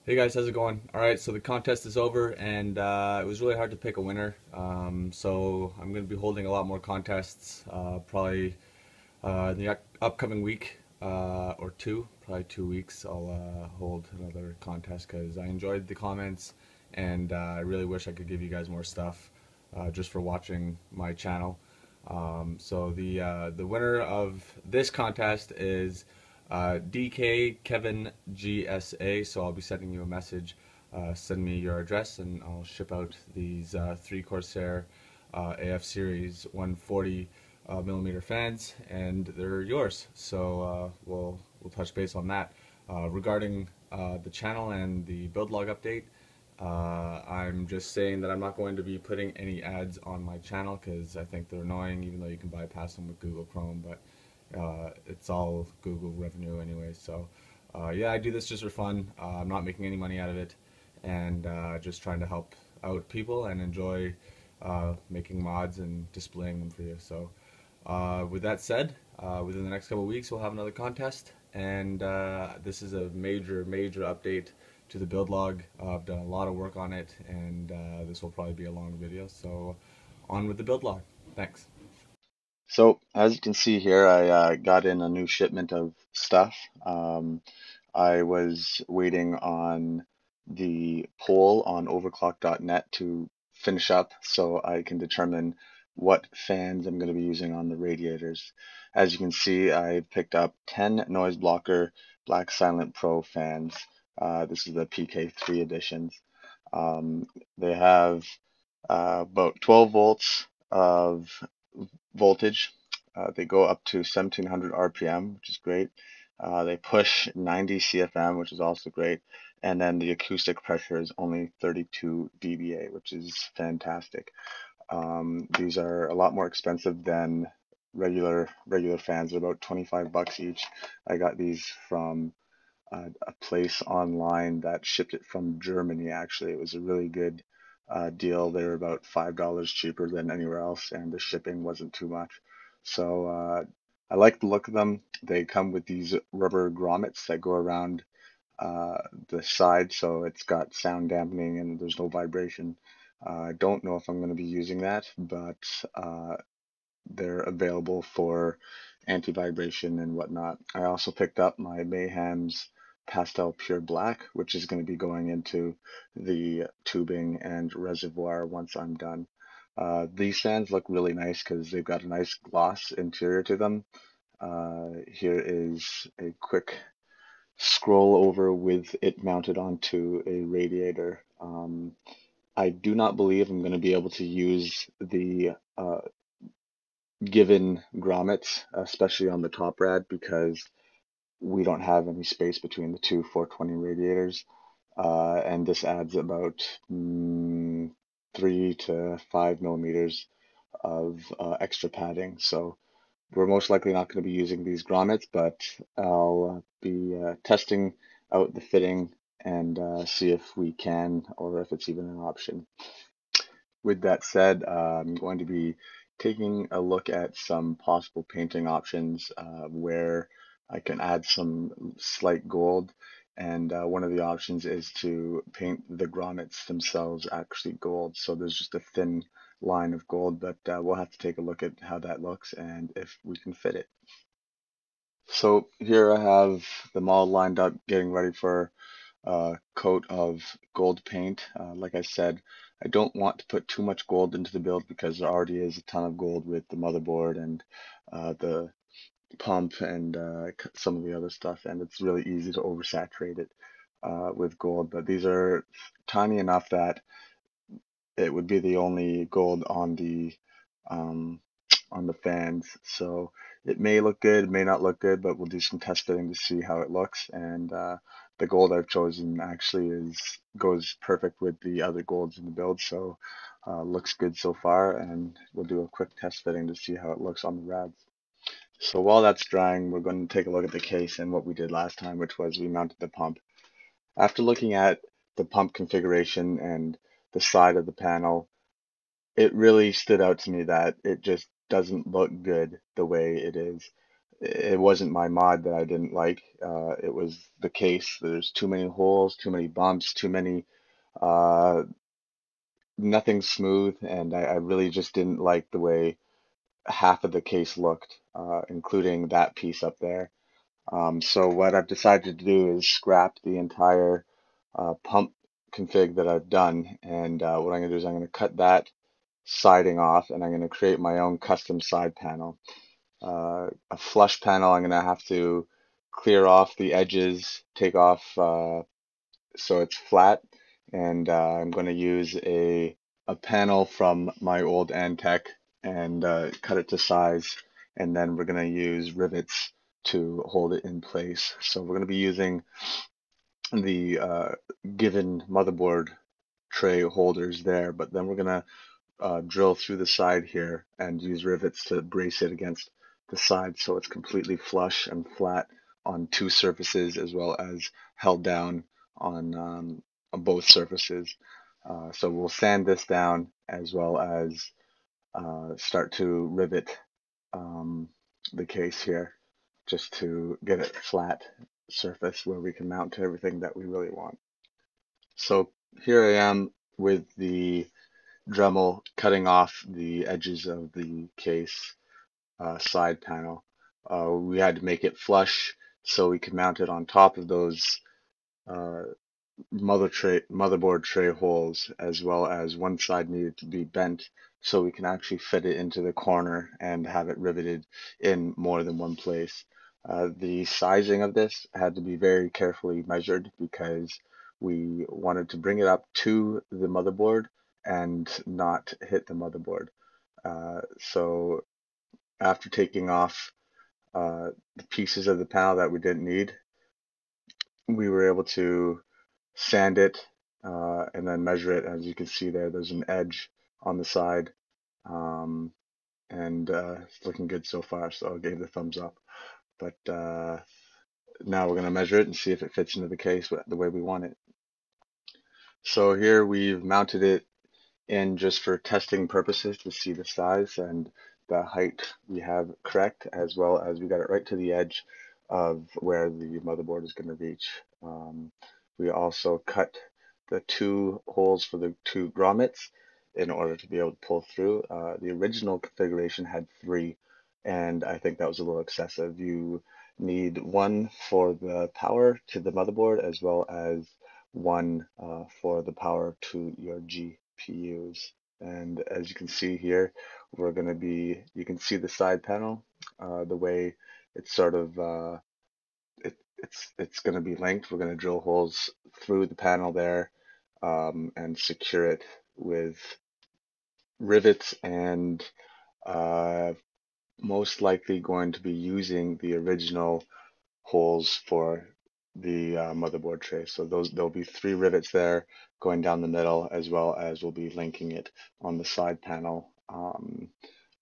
Hey guys, how's it going? All right, so the contest is over, and it was really hard to pick a winner. So I'm going to be holding a lot more contests, probably in the upcoming week or two, probably 2 weeks. I'll hold another contest because I enjoyed the comments, and I really wish I could give you guys more stuff just for watching my channel. So the winner of this contest is DK Kevin GSA. So I'll be sending you a message. Send me your address, and I'll ship out these three Corsair AF Series 140 millimeter fans, and they're yours. So we'll touch base on that. Regarding the channel and the build log update, I'm just saying that I'm not going to be putting any ads on my channel because I think they're annoying, even though you can bypass them with Google Chrome, but it's all Google revenue anyway. So yeah, I do this just for fun. I'm not making any money out of it, and just trying to help out people and enjoy making mods and displaying them for you. So with that said, within the next couple of weeks we'll have another contest, and this is a major update to the build log. I've done a lot of work on it, and this will probably be a long video. So on with the build log. Thanks. So as you can see here, I got in a new shipment of stuff. Um, I was waiting on the poll on overclock.net to finish up so I can determine what fans I'm going to be using on the radiators. As you can see, I picked up 10 Noise Blocker Black Silent Pro fans. This is the PK3 editions. Um, they have about 12 volts of voltage. They go up to 1700 RPM, which is great. They push 90 CFM, which is also great. And then the acoustic pressure is only 32 dBA, which is fantastic. These are a lot more expensive than regular fans. They're about 25 bucks each. I got these from a place online that shipped it from Germany, actually. It was a really good deal. They were about $5 cheaper than anywhere else, and the shipping wasn't too much. So I like the look of them. They come with these rubber grommets that go around uh, the side, so it's got sound dampening and there's no vibration. I don't know if I'm going to be using that, but they're available for anti-vibration and whatnot. I also picked up my Mayhem's Pastel Pure Black, which is going to be going into the tubing and reservoir once I'm done. These fans look really nice because they've got a nice gloss interior to them. Here is a quick scroll over with it mounted onto a radiator. I do not believe I'm going to be able to use the given grommets, especially on the top rad, because we don't have any space between the two 420 radiators. And this adds about 3 to 5 millimeters of extra padding. So we're most likely not going to be using these grommets, but I'll be testing out the fitting and see if we can or if it's even an option. With that said, I'm going to be taking a look at some possible painting options where I can add some slight gold. And one of the options is to paint the grommets themselves actually gold. So there's just a thin line of gold, but we'll have to take a look at how that looks and if we can fit it. So here I have them all lined up, getting ready for coat of gold paint. Like I said, I don't want to put too much gold into the build because there already is a ton of gold with the motherboard and the pump and some of the other stuff, and it's really easy to oversaturate it with gold. But these are tiny enough that it would be the only gold um, on the fans. So it may look good, it may not look good, but we'll do some test fitting to see how it looks. And the gold I've chosen actually is goes perfect with the other golds in the build, so looks good so far. And we'll do a quick test fitting to see how it looks on the rads. So while that's drying, we're going to take a look at the case and what we did last time, which was we mounted the pump. After looking at the pump configuration and the side of the panel, it really stood out to me that it just doesn't look good the way it is. it wasn't my mod that I didn't like. It was the case. There's too many holes, too many bumps, too many uh, nothing smooth, and I really just didn't like the way half of the case looked, including that piece up there. So what I've decided to do is scrap the entire pump config that I've done, and what I'm going to do is I'm going to cut that siding off, and I'm going to create my own custom side panel. A flush panel, I'm going to have to clear off the edges, take off so it's flat, and I'm going to use a panel from my old Antec and cut it to size, and then we're going to use rivets to hold it in place. So we're going to be using the given motherboard tray holders there, but then we're going to drill through the side here and use rivets to brace it against the side so it's completely flush and flat on two surfaces as well as held down on both surfaces. So we'll sand this down as well as start to rivet um, the case here just to get it flat surface where we can mount to everything that we really want. So here I am with the Dremel cutting off the edges of the case side panel. We had to make it flush so we could mount it on top of those uh, motherboard tray holes, as well as one side needed to be bent so we can actually fit it into the corner and have it riveted in more than one place. The sizing of this had to be very carefully measured because we wanted to bring it up to the motherboard and not hit the motherboard. So after taking off the pieces of the panel that we didn't need, we were able to sand it and then measure it. As you can see there, there's an edge on the side, um, and it's looking good so far. So I gave the thumbs up. But now we're going to measure it and see if it fits into the case the way we want it. So here we've mounted it in just for testing purposes to see the size and the height we have correct, as well as we got it right to the edge of where the motherboard is going to reach. We also cut the two holes for the two grommets in order to be able to pull through. The original configuration had three, and I think that was a little excessive. You need one for the power to the motherboard as well as one for the power to your GPUs. And as you can see here, we're going to be, you can see the side panel, the way it's sort of, it's going to be linked. We're going to drill holes through the panel there and secure it with rivets and uh, most likely going to be using the original holes for the motherboard tray. So there'll be three rivets there going down the middle, as well as we'll be linking it on the side panel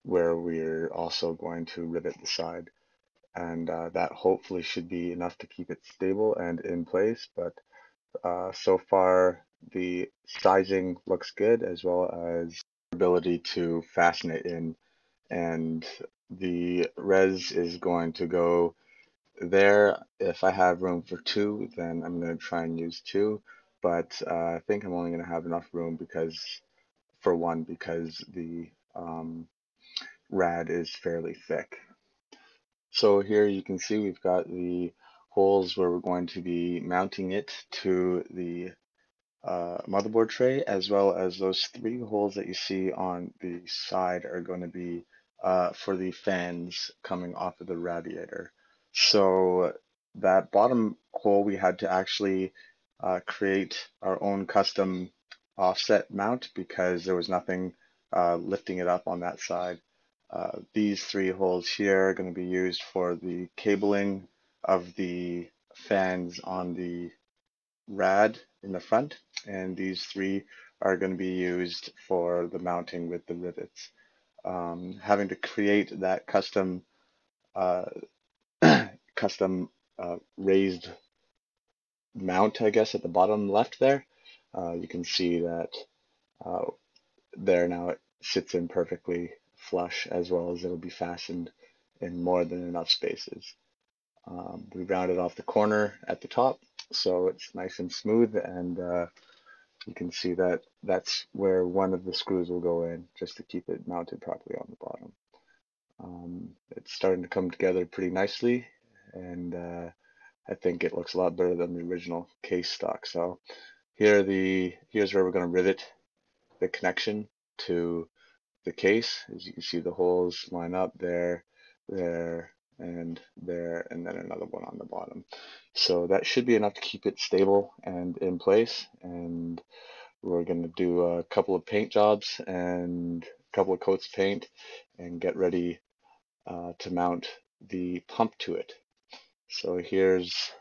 where we're also going to rivet the side. And that hopefully should be enough to keep it stable and in place. But so far the sizing looks good, as well as ability to fasten it in. And the res is going to go there. If I have room for two, then I'm going to try and use two, but I think I'm only going to have enough room because for one, because the rad is fairly thick. So here you can see we've got the holes where we're going to be mounting it to the motherboard tray, as well as those three holes that you see on the side are going to be for the fans coming off of the radiator. So that bottom hole we had to actually create our own custom offset mount because there was nothing lifting it up on that side. These three holes here are going to be used for the cabling of the fans on the rad in the front, and these three are going to be used for the mounting with the rivets. Having to create that uh, custom raised mount, I guess, at the bottom left there, you can see that uh, there now it sits in perfectly flush, as well as it'll be fastened in more than enough spaces. We rounded off the corner at the top, so it's nice and smooth, and you can see that that's where one of the screws will go in, just to keep it mounted properly on the bottom. It's starting to come together pretty nicely, and I think it looks a lot better than the original case stock. So here's where we're going to rivet the connection to the case. As you can see, the holes line up there, there, and there, and then another one on the bottom. So that should be enough to keep it stable and in place. And we're going to do a couple of paint jobs and a couple of coats of paint and get ready to mount the pump to it. So here's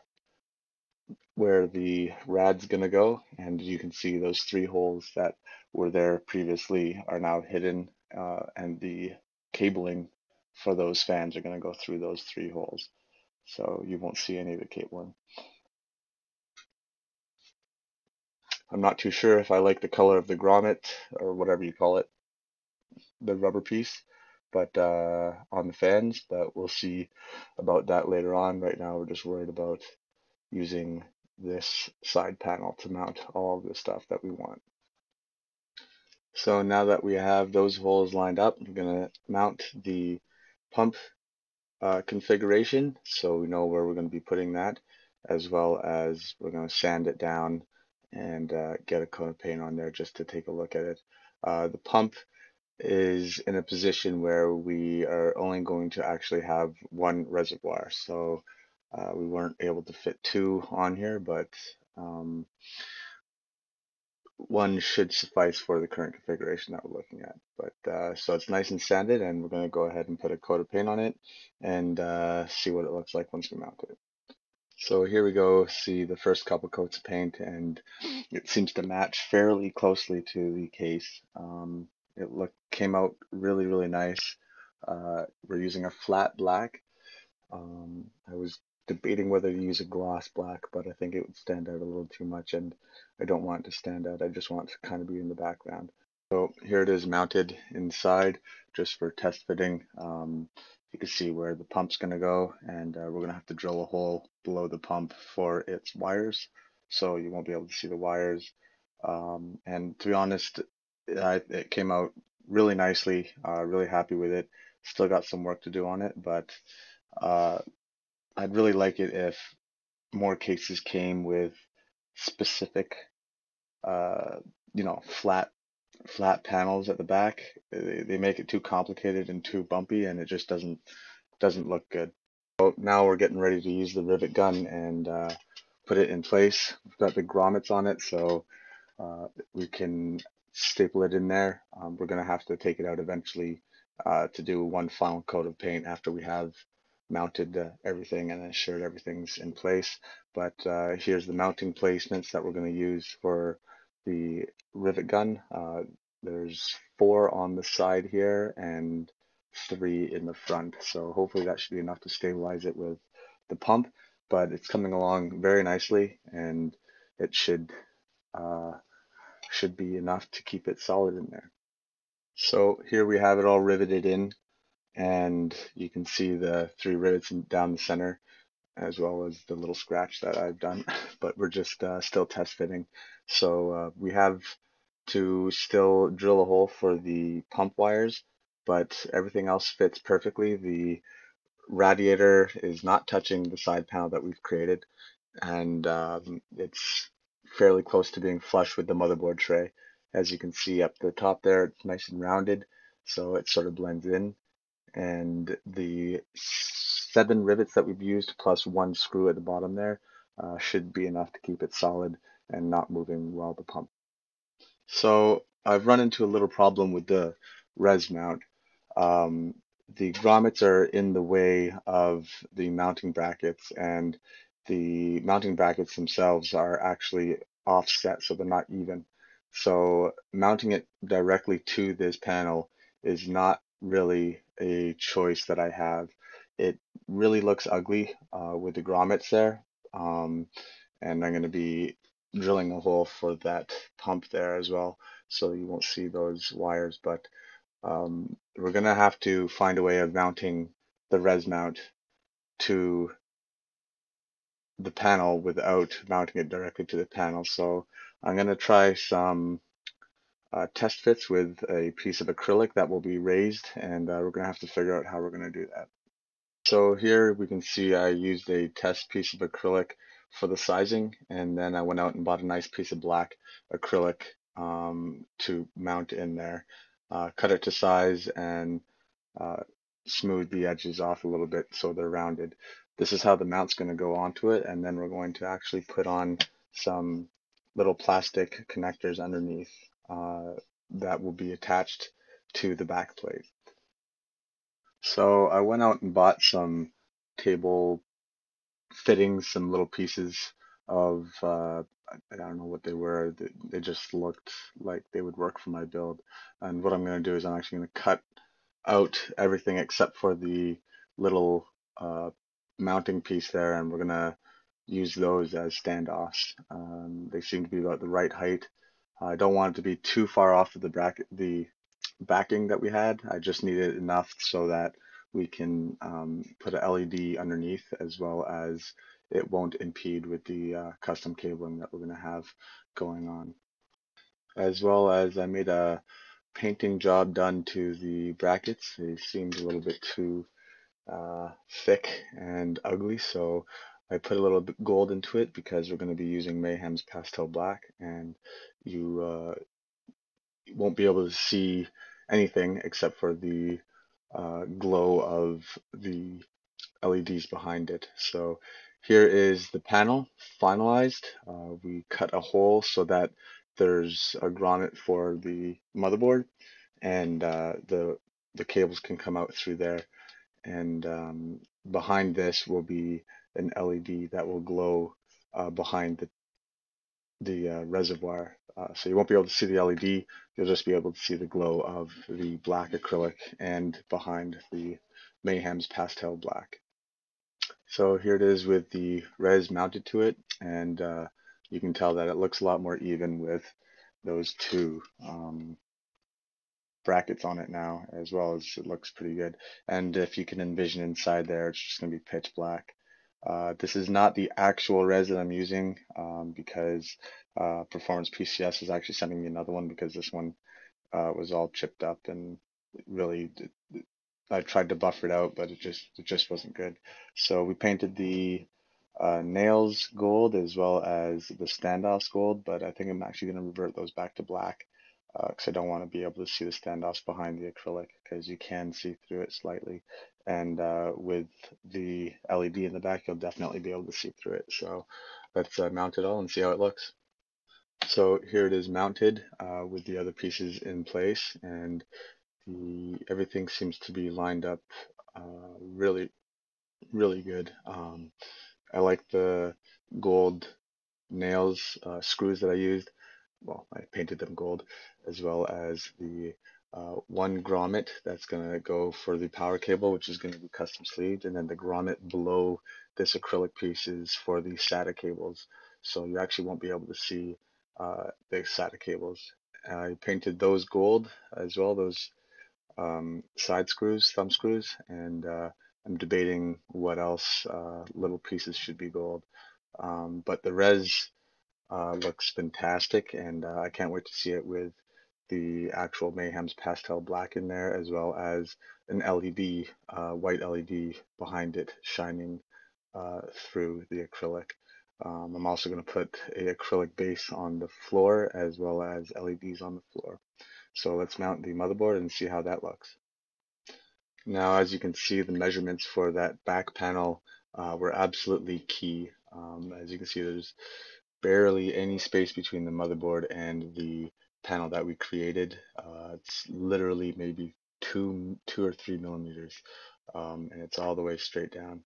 where the rad's going to go, and you can see those three holes that were there previously are now hidden, and the cabling for those fans are going to go through those three holes, so you won't see any of the cabling. I'm not too sure if I like the color of the grommet, or whatever you call it, the rubber piece, but on the fans, but we'll see about that later on. Right now we're just worried about using this side panel to mount all of the stuff that we want. So now that we have those holes lined up, we're going to mount the pump configuration, so we know where we're going to be putting that, as well as we're going to sand it down and get a coat of paint on there just to take a look at it. The pump is in a position where we are only going to actually have one reservoir, so we weren't able to fit two on here, but one should suffice for the current configuration that we're looking at. But so it's nice and sanded, and we're going to go ahead and put a coat of paint on it and see what it looks like once we mount it. So here we go, see the first couple coats of paint, and it seems to match fairly closely to the case. It came out really nice. We're using a flat black. I was debating whether to use a gloss black, but I think it would stand out a little too much, and I don't want it to stand out. I just want it to kind of be in the background. So here it is mounted inside, just for test fitting. You can see where the pump's going to go, and we're going to have to drill a hole below the pump for its wires, so you won't be able to see the wires. And to be honest, it came out really nicely. Really happy with it. Still got some work to do on it, but uh, I'd really like it if more cases came with specific, uh, flat panels at the back. They make it too complicated and too bumpy, and it just doesn't look good. So now we're getting ready to use the rivet gun and put it in place. We've got the grommets on it, so we can staple it in there. We're going to have to take it out eventually to do one final coat of paint after we have mounted everything and ensured everything's in place. But here's the mounting placements that we're going to use for the rivet gun. There's four on the side here and three in the front. So hopefully that should be enough to stabilize it with the pump. But it's coming along very nicely, and it uh, should be enough to keep it solid in there. So here we have it all riveted in, and you can see the three rivets down the center, as well as the little scratch that I've done, but we're just still test fitting. So we have to still drill a hole for the pump wires, but everything else fits perfectly. The radiator is not touching the side panel that we've created, and it's fairly close to being flush with the motherboard tray. As you can see up the top there, it's nice and rounded, so it sort of blends in. And the 7 rivets that we've used plus one screw at the bottom there should be enough to keep it solid and not moving while the pump. So I've run into a little problem with the res mount. Um, the grommets are in the way of the mounting brackets, and the mounting brackets themselves are actually offset, so they're not even. So mounting it directly to this panel is not really a choice that I have. It really looks ugly with the grommets there, and I'm going to be drilling a hole for that pump there as well, so you won't see those wires, but we're going to have to find a way of mounting the res mount to the panel without mounting it directly to the panel. So I'm going to try some test fits with a piece of acrylic that will be raised, and we're going to have to figure out how we're going to do that. So here we can see I used a test piece of acrylic for the sizing, and then I went out and bought a nice piece of black acrylic to mount in there. Cut it to size and uh, smooth the edges off a little bit so they're rounded. This is how the mount's going to go onto it, and then we're going to actually put on some little plastic connectors underneath that will be attached to the back plate. So I went out and bought some table fittings, some little pieces of I don't know what they were. They just looked like they would work for my build. And what I'm going to do is I'm actually going to cut out everything except for the little uh, mounting piece there, and we're gonna use those as standoffs. They seem to be about the right height. I don't want it to be too far off of the bracket, the backing that we had. I just need it enough so that we can put an LED underneath, as well as it won't impede with the custom cabling that we're going to have going on. As well as I made a painting job done to the brackets. They seemed a little bit too thick and ugly, so I put a little bit gold into it because we're going to be using Mayhem's pastel black, and you won't be able to see anything except for the glow of the LEDs behind it. So here is the panel finalized. We cut a hole so that there's a grommet for the motherboard, and the cables can come out through there. And behind this will be an LED that will glow behind the reservoir. So you won't be able to see the LED, you'll just be able to see the glow of the black acrylic and behind the Mayhem's pastel black. So here it is with the res mounted to it, and you can tell that it looks a lot more even with those two brackets on it now, as well as it looks pretty good. And if you can envision inside there, it's just going to be pitch black. This is not the actual res that I'm using because Performance PCS is actually sending me another one because this one was all chipped up and really I tried to buffer it out, but it just wasn't good. So we painted the nails gold as well as the standoffs gold, but I think I'm actually going to revert those back to black because I don't want to be able to see the standoffs behind the acrylic because you can see through it slightly. And with the LED in the back, you'll definitely be able to see through it. So let's mount it all and see how it looks. So here it is mounted with the other pieces in place, and everything seems to be lined up really, really good. I like the gold nails, screws that I used. Well, I painted them gold, as well as the one grommet that's going to go for the power cable, which is going to be custom sleeved, and then the grommet below this acrylic piece is for the SATA cables. So you actually won't be able to see the SATA cables. I painted those gold as well, those side screws, thumb screws, and I'm debating what else little pieces should be gold. But the res looks fantastic, and I can't wait to see it with the actual Mayhem's pastel black in there, as well as an LED, white LED behind it, shining through the acrylic. I'm also going to put a acrylic base on the floor as well as LEDs on the floor. So let's mount the motherboard and see how that looks. Now, as you can see, the measurements for that back panel were absolutely key. As you can see, there's barely any space between the motherboard and the panel that we created. It's literally maybe two or 3 millimeters, and it's all the way straight down.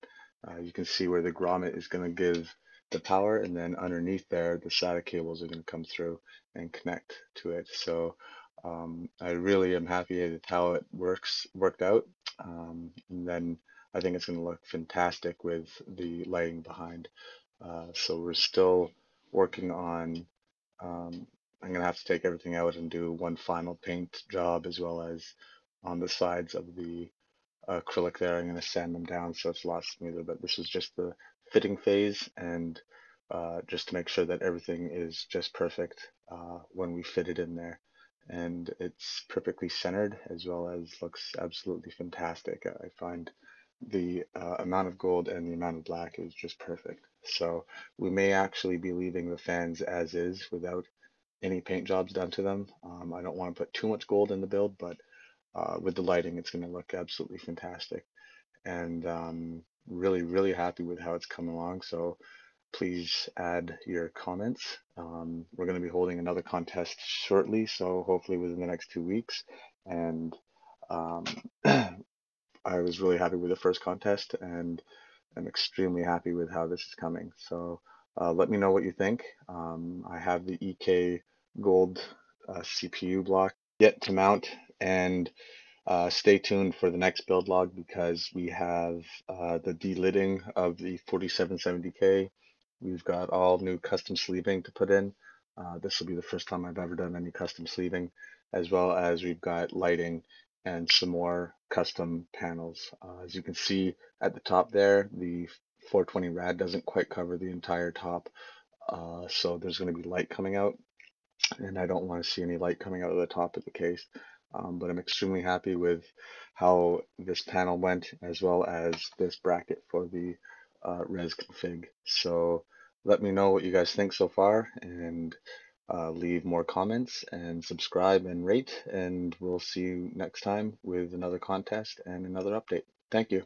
You can see where the grommet is going to give the power, and then underneath there, the SATA cables are going to come through and connect to it. So I really am happy with how it worked out. And then I think it's going to look fantastic with the lighting behind. So we're still working on, I'm going to have to take everything out and do one final paint job as well as on the sides of the acrylic there. I'm going to sand them down so it's a lot smoother, but this is just the fitting phase, and just to make sure that everything is just perfect when we fit it in there. And it's perfectly centered as well as looks absolutely fantastic. I find the amount of gold and the amount of black is just perfect. So we may actually be leaving the fans as is without any paint jobs done to them. I don't want to put too much gold in the build, but with the lighting, it's going to look absolutely fantastic. And really, really happy with how it's come along. So please add your comments. We're going to be holding another contest shortly, so hopefully within the next 2 weeks. And um, I was really happy with the first contest, and I'm extremely happy with how this is coming. So let me know what you think. I have the EK Gold CPU block yet to mount, and stay tuned for the next build log because we have the delidding of the 4770K. We've got all new custom sleeving to put in. This will be the first time I've ever done any custom sleeving, as well as we've got lighting and some more custom panels. As you can see at the top there, the 420 rad doesn't quite cover the entire top, so there's going to be light coming out, and I don't want to see any light coming out of the top of the case. But I'm extremely happy with how this panel went, as well as this bracket for the res config. So let me know what you guys think so far, and leave more comments and subscribe and rate, and we'll see you next time with another contest and another update. Thank you.